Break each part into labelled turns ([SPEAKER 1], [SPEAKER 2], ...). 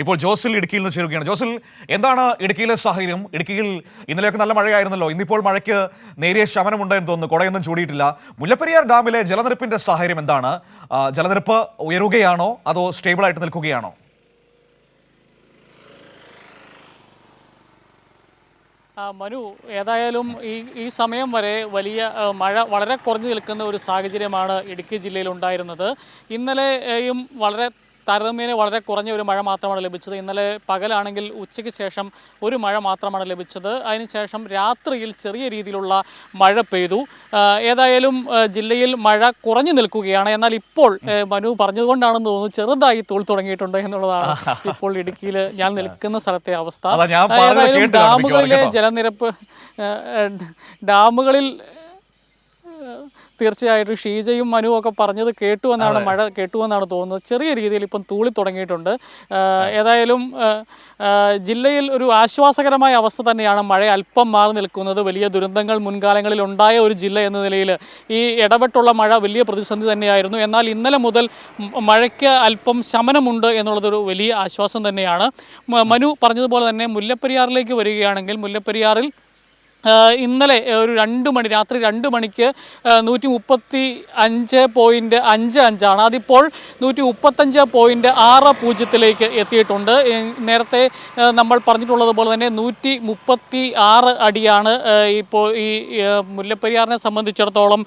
[SPEAKER 1] ഇപ്പോൾ ജോസിൽ ഇടുക്കിയിൽ നിന്ന് ചേരുകയാണ്. ജോസിൽ, എന്താണ് ഇടുക്കിയിലെ സാഹചര്യം? ഇടുക്കിയിൽ ഇന്നലെയൊക്കെ നല്ല മഴയായിരുന്നല്ലോ. ഇന്നിപ്പോൾ മഴയ്ക്ക് നേരിയ ശമനമുണ്ട് എന്ന് തോന്നുന്നു. കുടയൊന്നും ചൂടിയിട്ടില്ല. മുല്ലപ്പെരിയാർ ഡാമിലെ ജലനിരപ്പിന്റെ സാഹചര്യം എന്താണ്? ജലനിരപ്പ് ഉയരുകയാണോ അതോ സ്റ്റേബിൾ ആയിട്ട് നിൽക്കുകയാണോ?
[SPEAKER 2] മനു, ഏതായാലും ഈ സമയം വരെ വലിയ മഴ വളരെ കുറഞ്ഞു നിൽക്കുന്ന ഒരു സാഹചര്യമാണ് ഇടുക്കി ജില്ലയിൽ ഉണ്ടായിരുന്നത്. ഇന്നലെയും താരതമ്യേന വളരെ കുറഞ്ഞ ഒരു മഴ മാത്രമാണ് ലഭിച്ചത്. ഇന്നലെ പകലാണെങ്കിൽ ഉച്ചയ്ക്ക് ശേഷം ഒരു മഴ മാത്രമാണ് ലഭിച്ചത്. അതിനുശേഷം രാത്രിയിൽ ചെറിയ രീതിയിലുള്ള മഴ പെയ്തു. ഏതായാലും ജില്ലയിൽ മഴ കുറഞ്ഞു നിൽക്കുകയാണ്. എന്നാൽ ഇപ്പോൾ മനു പറഞ്ഞതുകൊണ്ടാണെന്ന് തോന്നുന്നു ചെറുതായി തോൾ തുടങ്ങിയിട്ടുണ്ട് എന്നുള്ളതാണ് ഇപ്പോൾ ഇടുക്കിയിൽ ഞാൻ നിൽക്കുന്ന സ്ഥലത്തെ അവസ്ഥ. ഏതായാലും ഡാമുകളിലെ ജലനിരപ്പ് ഡാമുകളിൽ തീർച്ചയായിട്ടും ഷീജയും മനുവും ഒക്കെ പറഞ്ഞത് മഴ കേട്ടുവെന്നാണ് തോന്നുന്നത്. ചെറിയ രീതിയിൽ ഇപ്പം തൂളി തുടങ്ങിയിട്ടുണ്ട്. ഏതായാലും ജില്ലയിൽ ഒരു ആശ്വാസകരമായ അവസ്ഥ തന്നെയാണ്. മഴ അല്പം മാറി നിൽക്കുന്നത്. വലിയ ദുരന്തങ്ങൾ മുൻകാലങ്ങളിൽ ഉണ്ടായ ഒരു ജില്ല എന്ന നിലയിൽ ഈ ഇടപെട്ടുള്ള മഴ വലിയ പ്രതിസന്ധി തന്നെയായിരുന്നു. എന്നാൽ ഇന്നലെ മുതൽ മഴയ്ക്ക് അല്പം ശമനമുണ്ട് എന്നുള്ളതൊരു വലിയ ആശ്വാസം തന്നെയാണ്. മനു പറഞ്ഞതുപോലെ തന്നെ മുല്ലപ്പെരിയാറിലേക്ക് വരികയാണെങ്കിൽ മുല്ലപ്പെരിയാറിൽ ഇന്നലെ ഒരു രാത്രി 2 മണിക്ക് 135.55 അതിപ്പോൾ 135.60 എത്തിയിട്ടുണ്ട്. നേരത്തെ നമ്മൾ പറഞ്ഞിട്ടുള്ളതുപോലെ തന്നെ 136 അടിയാണ് ഇപ്പോൾ ഈ മുല്ലപ്പെരിയാറിനെ സംബന്ധിച്ചിടത്തോളം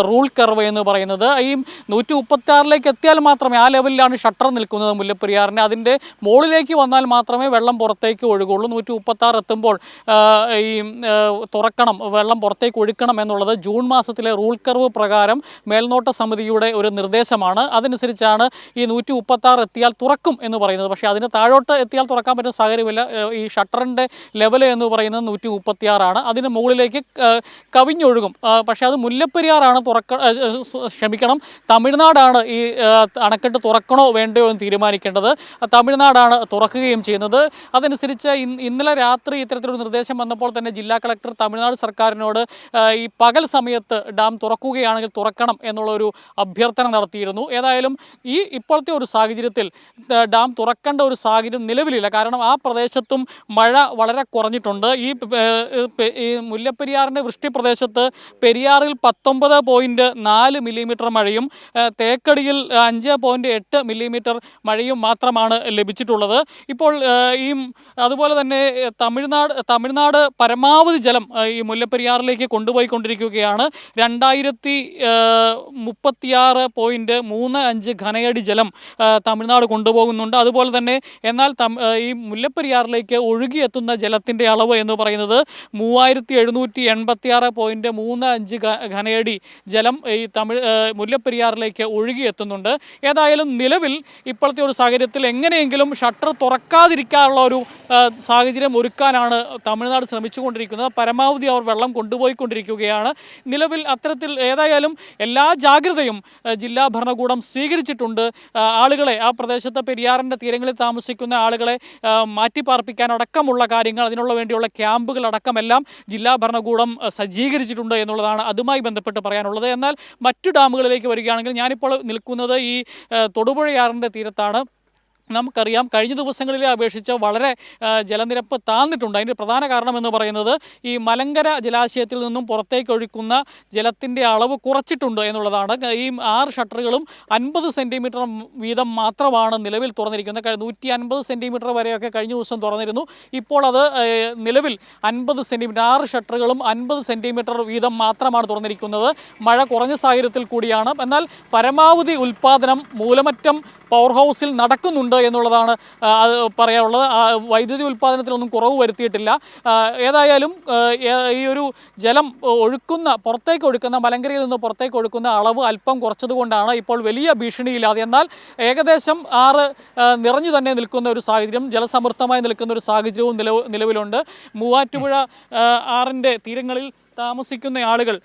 [SPEAKER 2] റൂൾ കർവ് എന്ന് പറയുന്നത്. ഈ 136 എത്തിയാൽ മാത്രമേ, ആ ലെവലിലാണ് ഷട്ടർ നിൽക്കുന്നത് മുല്ലപ്പെരിയാറിന്. അതിൻ്റെ മുകളിലേക്ക് വന്നാൽ മാത്രമേ വെള്ളം പുറത്തേക്ക് ഒഴുകുള്ളൂ. 136 എത്തുമ്പോൾ ഈ തുറക്കണം, വെള്ളം പുറത്തേക്ക് ഒഴുക്കണം എന്നുള്ളത് ജൂൺ മാസത്തിലെ റൂൾ കർവ് പ്രകാരം മേൽനോട്ട സമിതിയുടെ ഒരു നിർദ്ദേശമാണ്. അതനുസരിച്ചാണ് ഈ 136 എത്തിയാൽ തുറക്കും എന്ന് പറയുന്നത്. പക്ഷേ അതിന് താഴോട്ട് എത്തിയാൽ തുറക്കാൻ പറ്റുന്ന സാഹചര്യമില്ല. ഈ ഷട്ടറിൻ്റെ ലെവൽ എന്ന് പറയുന്നത് 136 അതിന് മുകളിലേക്ക് കവിഞ്ഞൊഴുകും. പക്ഷേ അത് മുല്ലപ്പെരിയാറാണ് തമിഴ്നാടാണ് ഈ അണക്കെട്ട് തുറക്കണോ വേണ്ടയോ എന്ന് തീരുമാനിക്കേണ്ടത്. തമിഴ്നാടാണ് തുറക്കുകയും ചെയ്യുന്നത്. അതനുസരിച്ച് ഇന്നലെ രാത്രി ഇത്തരത്തിലൊരു നിർദ്ദേശം വന്നപ്പോൾ തന്നെ ജില്ലാ കളക്ടർ തമിഴ്നാട് സർക്കാരിനോട് ഈ പകൽ സമയത്ത് ഡാം തുറക്കുകയാണെങ്കിൽ തുറക്കണം എന്നുള്ളൊരു അഭ്യർത്ഥന നടത്തിയിരുന്നു. ഏതായാലും ഇപ്പോഴത്തെ ഒരു സാഹചര്യത്തിൽ ഡാം തുറക്കേണ്ട ഒരു സാഹചര്യം നിലവിലില്ല. കാരണം ആ പ്രദേശത്തും മഴ വളരെ കുറഞ്ഞിട്ടുണ്ട്. ഈ മുല്ലപ്പെരിയാറിൻ്റെ വൃഷ്ടി പ്രദേശത്ത് പെരിയാറിൽ 19.4 മില്ലിമീറ്റർ മഴയും തേക്കടിയിൽ 5.8 മില്ലിമീറ്റർ മഴയും മാത്രമാണ് ലഭിച്ചിട്ടുള്ളത്. ഇപ്പോൾ അതുപോലെ തന്നെ തമിഴ്നാട് പരമാവധി ജലം ഈ മുല്ലപ്പെരിയാറിലേക്ക് കൊണ്ടുപോയിക്കൊണ്ടിരിക്കുകയാണ്. 2036.35 ഘനയടി ജലം തമിഴ്നാട് കൊണ്ടുപോകുന്നുണ്ട്. അതുപോലെ തന്നെ എന്നാൽ ഈ മുല്ലപ്പെരിയാറിലേക്ക് ഒഴുകിയെത്തുന്ന ജലത്തിൻ്റെ അളവ് എന്ന് പറയുന്നത് 3786.35 ഘനയടി ജലം ഈ മുല്ലപ്പെരിയാറിലേക്ക് ഒഴുകിയെത്തുന്നുണ്ട്. ഏതായാലും നിലവിൽ ഇപ്പോഴത്തെ ഒരു സാഹചര്യത്തിൽ എങ്ങനെയെങ്കിലും ഷട്ടർ തുറക്കാതിരിക്കാനുള്ള ഒരു സാഹചര്യം ഒരുക്കാനാണ് തമിഴ്നാട് ശ്രമിച്ചുകൊണ്ടിരിക്കുന്നത്. പരമാവധി അവർ വെള്ളം കൊണ്ടുപോയിക്കൊണ്ടിരിക്കുകയാണ്. നിലവിൽ അത്തരത്തിൽ ഏതായാലും എല്ലാ ജാഗ്രതയും ജില്ലാ ഭരണകൂടം സ്വീകരിച്ചിട്ടുണ്ട്. ആളുകളെ, ആ പ്രദേശത്തെ പെരിയാറിൻ്റെ തീരങ്ങളിൽ താമസിക്കുന്ന ആളുകളെ മാറ്റിപ്പാർപ്പിക്കാനടക്കമുള്ള കാര്യങ്ങൾ, അതിനുള്ള വേണ്ടിയുള്ള ക്യാമ്പുകൾ അടക്കമെല്ലാം ജില്ലാ ഭരണകൂടം സജ്ജീകരിച്ചിട്ടുണ്ട് എന്നുള്ളതാണ് അതുമായി ബന്ധപ്പെട്ട് പറയാനുള്ളത്. എന്നാൽ മറ്റു ഡാമുകളിലേക്ക് വരികയാണെങ്കിൽ ഞാനിപ്പോൾ നിൽക്കുന്നത് ഈ തൊടുപുഴയാറിൻ്റെ തീരത്താണ്. നമുക്കറിയാം കഴിഞ്ഞ ദിവസങ്ങളിലെ അപേക്ഷിച്ച് വളരെ ജലനിരപ്പ് താഴ്ന്നിട്ടുണ്ട്. അതിൻ്റെ പ്രധാന കാരണം എന്ന് പറയുന്നത് ഈ മലങ്കര ജലാശയത്തിൽ നിന്നും പുറത്തേക്ക് ഒഴുക്കുന്ന ജലത്തിൻ്റെ അളവ് കുറച്ചിട്ടുണ്ട് എന്നുള്ളതാണ്. ഈ 6 ഷട്ടറുകളും 50 സെൻറ്റിമീറ്റർ വീതം മാത്രമാണ് നിലവിൽ തുറന്നിരിക്കുന്നത്. 150 സെൻറ്റിമീറ്റർ വരെയൊക്കെ കഴിഞ്ഞ ദിവസം തുറന്നിരുന്നു. ഇപ്പോൾ അത് നിലവിൽ 50 സെൻറ്റിമീറ്റർ, 6 ഷട്ടറുകളും 50 സെൻറ്റിമീറ്റർ വീതം മാത്രമാണ് തുറന്നിരിക്കുന്നത്. മഴ കുറഞ്ഞ സാഹചര്യത്തിൽ കൂടിയാണ്. എന്നാൽ പരമാവധി ഉൽപ്പാദനം മൂലമറ്റം പവർ ഹൗസിൽ നടക്കുന്നുണ്ട് എന്നുള്ളതാണ് പറയാനുള്ളത്. വൈദ്യുതി ഉൽപ്പാദനത്തിലൊന്നും കുറവ് വരുത്തിയിട്ടില്ല. ഏതായാലും ഈ ഒരു ജലം പുറത്തേക്ക് ഒഴുക്കുന്ന മലങ്കരയിൽ നിന്ന് പുറത്തേക്ക് ഒഴുക്കുന്ന അളവ് അല്പം കുറച്ചതുകൊണ്ടാണ് ഇപ്പോൾ വലിയ ഭീഷണിയില്ലാതെ, എന്നാൽ ഏകദേശം നിറഞ്ഞു തന്നെ നിൽക്കുന്ന ഒരു സാഹചര്യം, ജലസമൃദ്ധമായി നിൽക്കുന്ന ഒരു സാഹചര്യവും നിലവിലുണ്ട്. മൂവാറ്റുപുഴ ആറിൻ്റെ തീരങ്ങളിൽ താമസിക്കുന്ന ആളുകൾ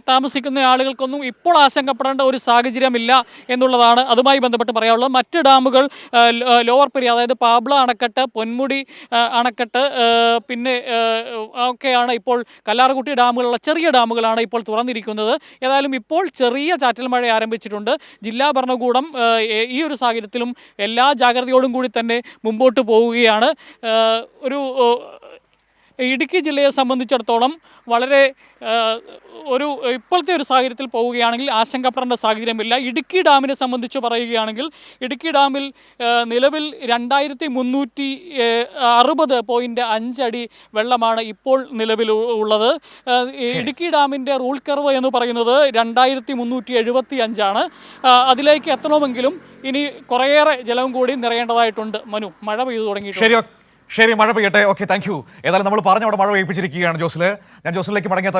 [SPEAKER 2] താമസിക്കുന്ന ആളുകൾക്കൊന്നും ഇപ്പോൾ ആശങ്കപ്പെടേണ്ട ഒരു സാഹചര്യമില്ല എന്നുള്ളതാണ് അതുമായി ബന്ധപ്പെട്ട് പറയാനുള്ളത്. മറ്റ് ഡാമുകൾ ലോവർ പെരിയാർ, അതായത് പാബ്ല അണക്കെട്ട്, പൊന്മുടി അണക്കെട്ട്, പിന്നെ ഒക്കെയാണ് ഇപ്പോൾ കല്ലാർകുട്ടി ഡാമുകളുള്ള ചെറിയ ഡാമുകളാണ് ഇപ്പോൾ തുറന്നിരിക്കുന്നത്. ഏതായാലും ഇപ്പോൾ ചെറിയ ചാറ്റൽ മഴ ആരംഭിച്ചിട്ടുണ്ട്. ജില്ലാ ഭരണകൂടം ഈ ഒരു സാഹചര്യത്തിലും എല്ലാ ജാഗ്രതയോടും കൂടി തന്നെ മുമ്പോട്ട് പോവുകയാണ്. ഇടുക്കി ജില്ലയെ സംബന്ധിച്ചിടത്തോളം വളരെ ഇപ്പോഴത്തെ ഒരു സാഹചര്യത്തിൽ പോവുകയാണെങ്കിൽ ആശങ്കപ്പെടേണ്ട സാഹചര്യമില്ല. ഇടുക്കി ഡാമിനെ സംബന്ധിച്ച് പറയുകയാണെങ്കിൽ ഇടുക്കി ഡാമിൽ നിലവിൽ 2360.5 അടി വെള്ളമാണ് ഇപ്പോൾ നിലവിൽ ഉള്ളത്. ഇടുക്കി ഡാമിൻ്റെ റൂൾ കർവ് എന്ന് പറയുന്നത് 2375 ആണ്. അതിലേക്ക് എത്തണമെങ്കിലും ഇനി കുറേയേറെ ജലവും കൂടി നിറയേണ്ടതായിട്ടുണ്ട്. മനു, മഴ പെയ്തു തുടങ്ങിയിട്ടുണ്ട്.
[SPEAKER 1] ശരി, മഴ പെയ്യട്ടെ. Okay, thank you. ഏതായാലും നമ്മൾ പറഞ്ഞ അവിടെ മഴ പെയ്യിപ്പിച്ചിരിക്കുകയാണ് ജോസിൽ. ഞാൻ ജോസിലേക്ക് മടങ്ങിയ